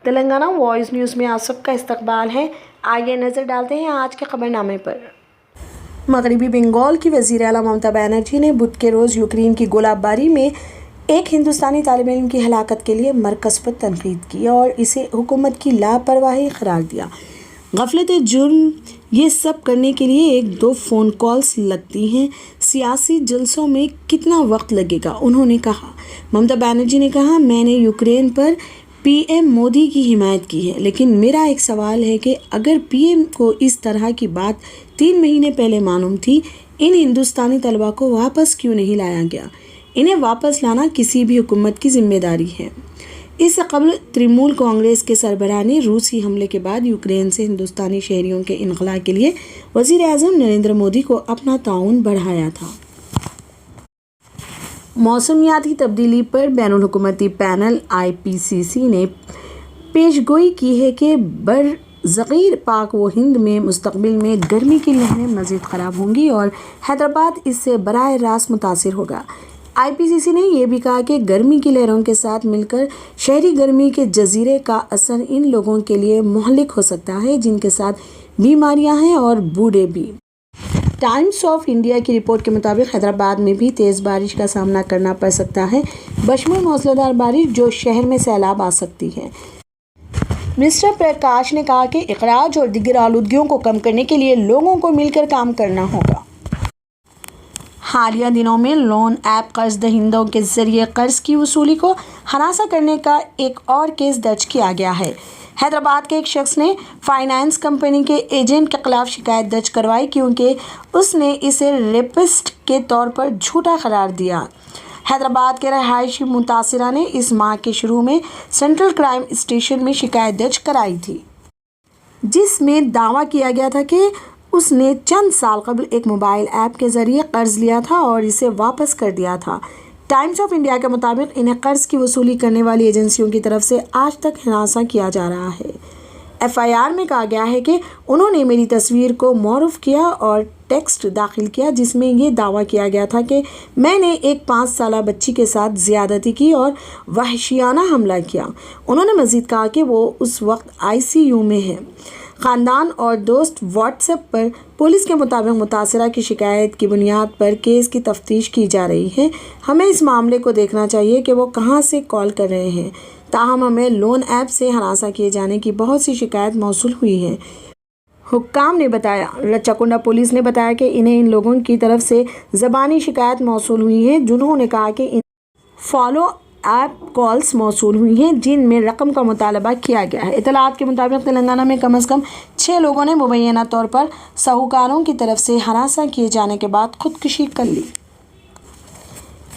Telangana voice news میں آپ سب کا استقبال ہے۔ آئیے نظر ڈالتے ہیں آج کے خبر نامے پر۔ مغربی بنگال کی وزیر اعلیٰ ممتا بنرجی نے بدھ کے روز یوکرین کی گولہ باری میں ایک ہندوستانی طالب علم کی ہلاکت کے لیے مرکز پر تنقید کی اور اسے حکومت کی لاپرواہی قرار دیا۔ غفلت جرم یہ سب کرنے کے لیے 1-2 فون کالز لگتی ہیں، سیاسی جلسوں میں کتنا وقت لگے گا، انہوں نے کہا۔ ممتا بنرجی نے کہا، میں نے یوکرین پر پی ایم مودی کی حمایت کی ہے، لیکن میرا ایک سوال ہے کہ اگر پی ایم کو اس طرح کی بات 3 مہینے پہلے معلوم تھی، ان ہندوستانی طلباء کو واپس کیوں نہیں لایا گیا؟ انہیں واپس لانا کسی بھی حکومت کی ذمہ داری ہے۔ اس سے قبل ترنمول کانگریس کے سربراہ نے روسی حملے کے بعد یوکرین سے ہندوستانی شہریوں کے انخلاء کے لیے وزیر اعظم نریندر مودی کو اپنا تعاون بڑھایا تھا۔ موسمیاتی تبدیلی پر بین الاقوامی پینل IPCC نے پیش گوئی کی ہے کہ برصغیر پاک و ہند میں مستقبل میں گرمی کی لہریں مزید خراب ہوں گی اور حیدرآباد اس سے براہ راست متاثر ہوگا۔ IPCC نے یہ بھی کہا کہ گرمی کی لہروں کے ساتھ مل کر شہری گرمی کے جزیرے کا اثر ان لوگوں کے لیے مہلک ہو سکتا ہے جن کے ساتھ بیماریاں ہیں اور بوڑھے بھی۔ ٹائمز آف انڈیا کی رپورٹ کے مطابق حیدرآباد میں بھی تیز بارش کا سامنا کرنا پڑ سکتا ہے، بشمول موسلا دھار بارش جو شہر میں سیلاب آ سکتی ہے۔ مسٹر پرکاش نے کہا کہ اخراج اور دیگر آلودگیوں کو کم کرنے کے لیے لوگوں کو مل کر کام کرنا ہوگا۔ حالیہ دنوں میں لون ایپ قرض دہندوں کے ذریعے قرض کی وصولی کو ہراساں کرنے کا ایک اور کیس درج کیا گیا ہے۔ حیدرآباد کے ایک شخص نے فائنانس کمپنی کے ایجنٹ کے خلاف شکایت درج کروائی کیونکہ اس نے اسے ریپسٹ کے طور پر جھوٹا قرار دیا۔ حیدرآباد کے رہائشی متاثرہ نے اس ماہ کے شروع میں سینٹرل کرائم اسٹیشن میں شکایت درج کرائی تھی، جس میں دعویٰ کیا گیا تھا کہ اس نے چند سال قبل ایک موبائل ایپ کے ذریعے قرض لیا تھا اور اسے واپس کر دیا تھا۔ ٹائمز آف انڈیا کے مطابق انہیں قرض کی وصولی کرنے والی ایجنسیوں کی طرف سے آج تک ہراساں کیا جا رہا ہے۔ FIR میں کہا گیا ہے کہ انہوں نے میری تصویر کو معروف کیا اور ٹیکسٹ داخل کیا جس میں یہ دعویٰ کیا گیا تھا کہ میں نے ایک 5 سالہ بچی کے ساتھ زیادتی کی اور وحشیانہ حملہ کیا۔ انہوں نے مزید کہا کہ وہ اس وقت ICU میں ہیں۔ خاندان اور دوست واٹس ایپ پر پولیس کے مطابق متاثرہ کی شکایت کی بنیاد پر کیس کی تفتیش کی جا رہی ہے۔ ہمیں اس معاملے کو دیکھنا چاہیے کہ وہ کہاں سے کال کر رہے ہیں، تاہم ہمیں لون ایپ سے ہراساں کیے جانے کی بہت سی شکایت موصول ہوئی ہیں، حکام نے بتایا۔ رچاکنڈا پولیس نے بتایا کہ انہیں ان لوگوں کی طرف سے زبانی شکایت موصول ہوئی ہے جنہوں نے کہا کہ فالو ایپ کالز موصول ہوئی ہیں جن میں رقم کا مطالبہ کیا گیا ہے۔ اطلاعات کے مطابق تلنگانہ میں کم از کم 6 لوگوں نے مبینہ طور پر ساہوکاروں کی طرف سے ہراساں کیے جانے کے بعد خودکشی کر لی۔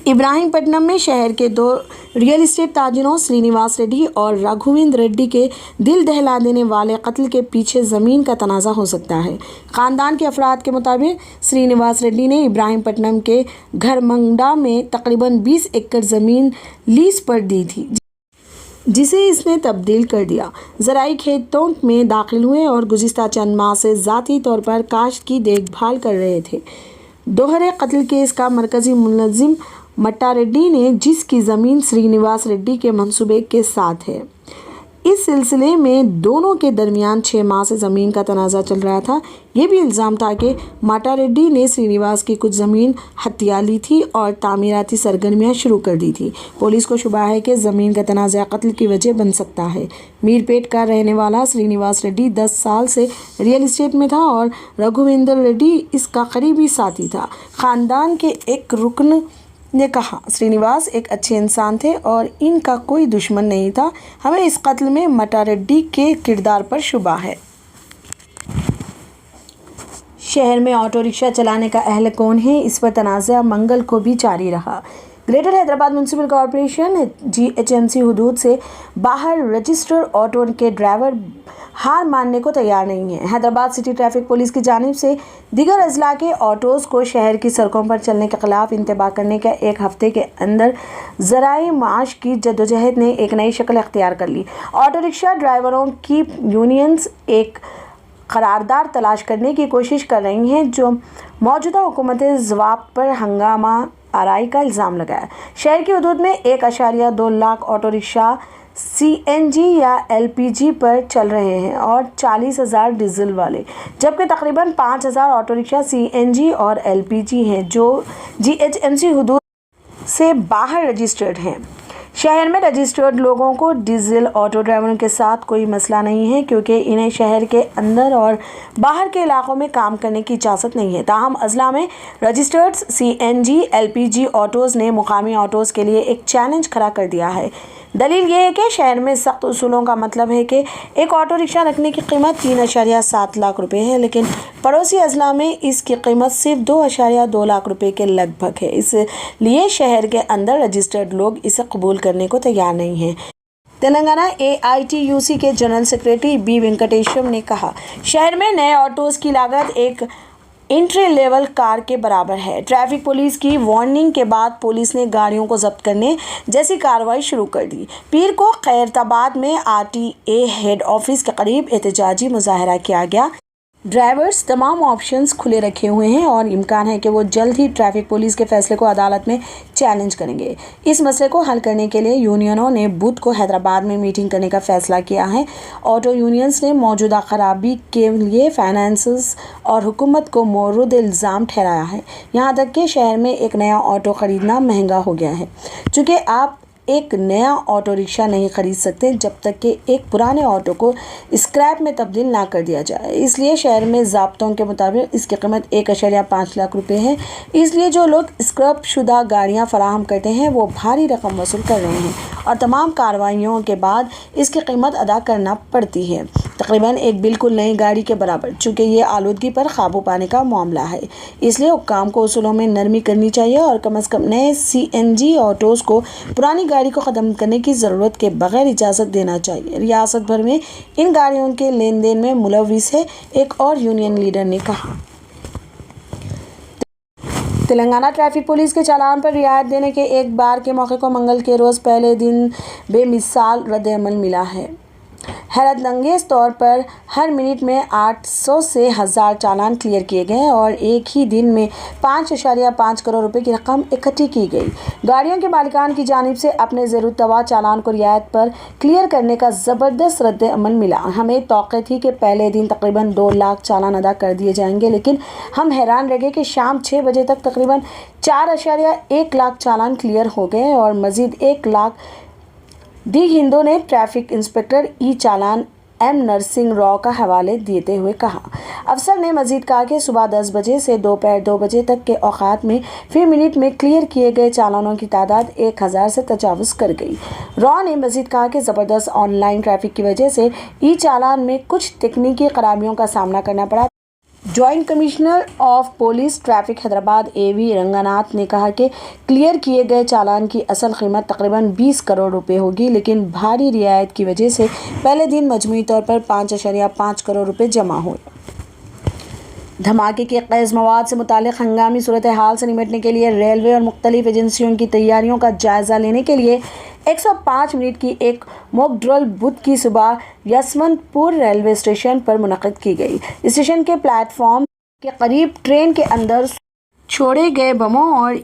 ابراہیم پٹنم میں شہر کے 2 ریئل اسٹیٹ تاجروں سرینیواس ریڈی اور راگھویندر ریڈی کے دل دہلا دینے والے قتل کے پیچھے زمین کا تنازع ہو سکتا ہے۔ خاندان کے افراد کے مطابق سرینیواس ریڈی نے ابراہیم پٹنم کے گھرمنگڈا میں تقریباً 20 ایکڑ زمین لیز پر دی تھی جسے اس نے تبدیل کر دیا۔ زرعی کھیتوں میں داخل ہوئے اور گزشتہ چند ماہ سے ذاتی طور پر کاشت کی دیکھ بھال کر رہے تھے۔ دوہرے قتل کیس کا مرکزی ملزم مٹا ریڈی نے جس کی زمین سرینیواس ریڈی کے منصوبے کے ساتھ ہے۔ اس سلسلے میں دونوں کے درمیان 6 ماہ سے زمین کا تنازع چل رہا تھا۔ یہ بھی الزام تھا کہ ماٹا ریڈی نے سرینیواس کی کچھ زمین ہتھیا لی تھی اور تعمیراتی سرگرمیاں شروع کر دی تھی۔ پولیس کو شبہ ہے کہ زمین کا تنازع قتل کی وجہ بن سکتا ہے۔ میرپیٹ کا رہنے والا سرینیواس ریڈی 10 سال سے ریئل اسٹیٹ میں تھا اور رگھویندر ریڈی اس کا قریبی ساتھی تھا۔ خاندان کے ایک رکن نے کہا، سرینیواس ایک اچھے انسان تھے اور ان کا کوئی دشمن نہیں تھا۔ ہمیں اس قتل میں مٹا ریڈی کے کردار پر شبہ ہے۔ شہر میں آٹو رکشہ چلانے کا اہل کون ہے، اس پر تنازع منگل کو بھی جاری رہا۔ Greater Hyderabad municipal corporation GHMC حدود سے باہر رجسٹرڈ آٹو کے ڈرائیور ہار ماننے کو تیار نہیں ہیں۔ حیدرآباد سٹی ٹریفک پولیس کی جانب سے دیگر اضلاع کے آٹوز کو شہر کی سڑکوں پر چلنے کے خلاف انتباہ کرنے کے ایک ہفتے کے اندر ذرائع معاش کی جدوجہد نے ایک نئی شکل اختیار کر لی۔ آٹو رکشہ ڈرائیوروں کی یونینز ایک قرارداد تلاش کرنے کی کوشش کر رہی ہیں جو موجودہ حکومت ضوابط پر ہنگامہ آرائی کا الزام لگایا۔ شہر کی حدود میں 1.2 لاکھ آٹو رکشہ CNG یا LPG پر چل رہے ہیں اور 40,000 ڈیزل والے، جبکہ تقریباً 5,000 آٹو رکشا CNG اور LPG ہیں جو GHMC حدود سے باہر رجسٹرڈ ہیں۔ شہر میں رجسٹرڈ لوگوں کو ڈیزل آٹو ڈرائیوروں کے ساتھ کوئی مسئلہ نہیں ہے کیونکہ انہیں شہر کے اندر اور باہر کے علاقوں میں کام کرنے کی اجازت نہیں ہے۔ تاہم اضلاع میں رجسٹرڈ CNG LPG آٹوز نے مقامی آٹوز کے لیے ایک چیلنج کھڑا کر دیا ہے۔ دلیل یہ ہے کہ شہر میں سخت اصولوں کا مطلب ہے کہ ایک آٹو رکشا رکھنے کی قیمت 3.7 لاکھ روپے ہے، لیکن پڑوسی اضلاع میں اس کی قیمت صرف 2.2 لاکھ روپے کے لگ بھگ ہے۔ اس لیے شہر کے اندر رجسٹرڈ لوگ اسے قبول کرنے کو تیار نہیں ہیں۔ تلنگانہ AITUC کے جنرل سیکریٹری B وینکٹیشم نے کہا، شہر میں نئے آٹوز کی لاگت ایک انٹری لیول کار کے برابر ہے۔ ٹریفک پولیس کی وارننگ کے بعد پولیس نے گاڑیوں کو ضبط کرنے جیسی کارروائی شروع کر دی۔ پیر کو خیرتآباد میں RTA ہیڈ آفس کے قریب احتجاجی مظاہرہ کیا گیا۔ ڈرائیورز تمام آپشنز کھلے رکھے ہوئے ہیں اور امکان ہے کہ وہ جلد ہی ٹریفک پولیس کے فیصلے کو عدالت میں چیلنج کریں گے۔ اس مسئلے کو حل کرنے کے لیے یونینوں نے بدھ کو حیدرآباد میں میٹنگ کرنے کا فیصلہ کیا ہے۔ آٹو یونینز نے موجودہ خرابی کے لیے فائنانسرز اور حکومت کو مورد الزام ٹھہرایا ہے، یہاں تک کہ شہر میں ایک نیا آٹو خریدنا مہنگا ہو گیا ہے۔ چونکہ آپ ایک نیا آٹو رکشا نہیں خرید سکتے جب تک کہ ایک پرانے آٹو کو اسکریپ میں تبدیل نہ کر دیا جائے، اس لیے شہر میں ضابطوں کے مطابق اس کی قیمت 1.5 لاکھ روپے ہے۔ اس لیے جو لوگ اسکریپ شدہ گاڑیاں فراہم کرتے ہیں وہ بھاری رقم وصول کر رہے ہیں اور تمام کارروائیوں کے بعد اس کی قیمت ادا کرنا پڑتی ہے، تقریباً ایک بالکل نئی گاڑی کے برابر۔ چونکہ یہ آلودگی پر قابو پانے کا معاملہ ہے، اس لیے حکام کو اصولوں میں نرمی کرنی چاہیے اور کم از کم نئے CNG آٹوز کو پرانی گاڑی کو ختم کرنے کی ضرورت کے بغیر اجازت دینا چاہیے۔ ریاست بھر میں ان گاڑیوں کے لین دین میں ملوث ہے، ایک اور یونین لیڈر نے کہا۔ تلنگانہ ٹریفک پولیس کے چالان پر رعایت دینے کے ایک بار کے موقع کو منگل کے روز پہلے دن بے مثال رد عمل ملا ہے۔ حیرت انگیز طور پر ہر منٹ میں 800 سے 1000 چالان کلیئر کیے گئے اور ایک ہی دن میں 5.5 کروڑ روپے کی رقم اکٹھی کی گئی۔ گاڑیوں کے مالکان کی جانب سے اپنے زیر التوا چالان کو رعایت پر کلیئر کرنے کا زبردست رد عمل ملا۔ ہمیں توقع تھی کہ پہلے دن تقریباً 2 لاکھ چالان ادا کر دیے جائیں گے، لیکن ہم حیران رہ گئے کہ شام 6 بجے تک تقریباً 4.1 لاکھ چالان کلیئر ہو گئے اور مزید 1 لاکھ دی ہندو نے ٹریفک انسپکٹر چالان M نرسنگ راؤ کا حوالے دیتے ہوئے کہا۔ افسر نے مزید کہا کہ صبح 10 بجے سے دوپہر 2 بجے تک کے اوقات میں فی منٹ میں کلیئر کیے گئے چالانوں کی تعداد 1000 سے تجاوز کر گئی۔ راؤ نے مزید کہا کہ زبردست آن لائن ٹریفک کی وجہ سے چالان میں کچھ تکنیکی خرابیوں کا سامنا کرنا پڑا۔ Joint commissioner of police traffic Hyderabad AV Ranganath نے کہا کہ کلیئر کیے گئے چالان کی اصل قیمت تقریباً 20 کروڑ روپے ہوگی، لیکن بھاری رعایت کی وجہ سے پہلے دن مجموعی طور پر 5.5 کروڑ روپے جمع ہوئے۔ دھماکے کے خیز مواد سے متعلق ہنگامی صورتحال سے نمٹنے کے لیے ریلوے اور مختلف ایجنسیوں کی تیاریوں کا جائزہ لینے کے لیے 105 منٹ کی ایک موک ڈرل بدھ کی صبح یسونت پور ریلوے اسٹیشن پر منعقد کی گئی۔ اسٹیشن کے پلیٹ فارم کے قریب ٹرین کے اندر چھوڑے گئے بموں اور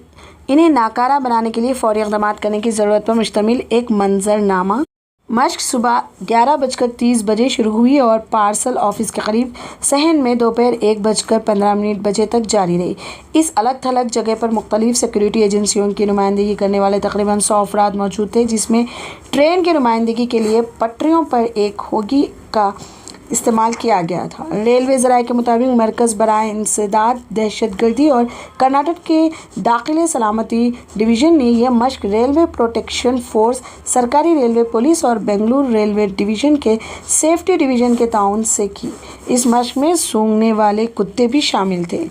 انہیں ناکارہ بنانے کے لیے فوری اقدامات کرنے کی ضرورت پر مشتمل ایک منظرنامہ مشق صبح 11:30 بجے شروع ہوئی اور پارسل آفس کے قریب صحن میں دوپہر 1:15 بجے تک جاری رہی۔ اس الگ تھلگ جگہ پر مختلف سیکورٹی ایجنسیوں کی نمائندگی کرنے والے تقریباً 100 افراد موجود تھے، جس میں ٹرین کی نمائندگی کے لیے پٹریوں پر ایک ہوگی کا استعمال کیا گیا تھا۔ ریلوے ذرائع کے مطابق مرکز برائے انسداد دہشت گردی اور کرناٹک کے داخلی سلامتی ڈویژن نے یہ مشق ریلوے پروٹیکشن فورس، سرکاری ریلوے پولیس اور بنگلور ریلوے ڈویژن کے سیفٹی ڈویژن کے تعاون سے کی۔ اس مشق میں سونگھنے والے کتے بھی شامل تھے۔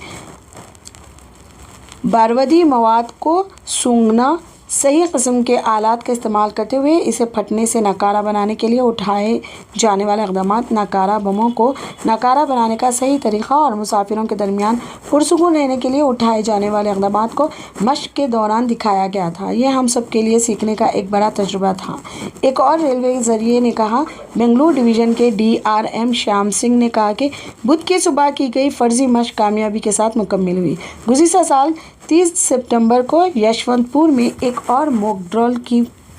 بارودی مواد کو سونگھنا، صحیح قسم کے آلات کا استعمال کرتے ہوئے اسے پھٹنے سے ناکارہ بنانے کے لیے اٹھائے جانے والے اقدامات، ناکارہ بموں کو ناکارہ بنانے کا صحیح طریقہ اور مسافروں کے درمیان پرسکون رہنے کے لیے اٹھائے جانے والے اقدامات کو مشق کے دوران دکھایا گیا تھا۔ یہ ہم سب کے لیے سیکھنے کا ایک بڑا تجربہ تھا، ایک اور ریلوے ذریعے نے کہا۔ بنگلور ڈویژن کے DRM شیام سنگھ نے کہا کہ بدھ کی صبح کی گئی فرضی مشق کامیابی کے ساتھ مکمل ہوئی۔ گزشتہ سال 30 ستمبر کو یشونت پور میں ایک اور موک ڈرل کی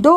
2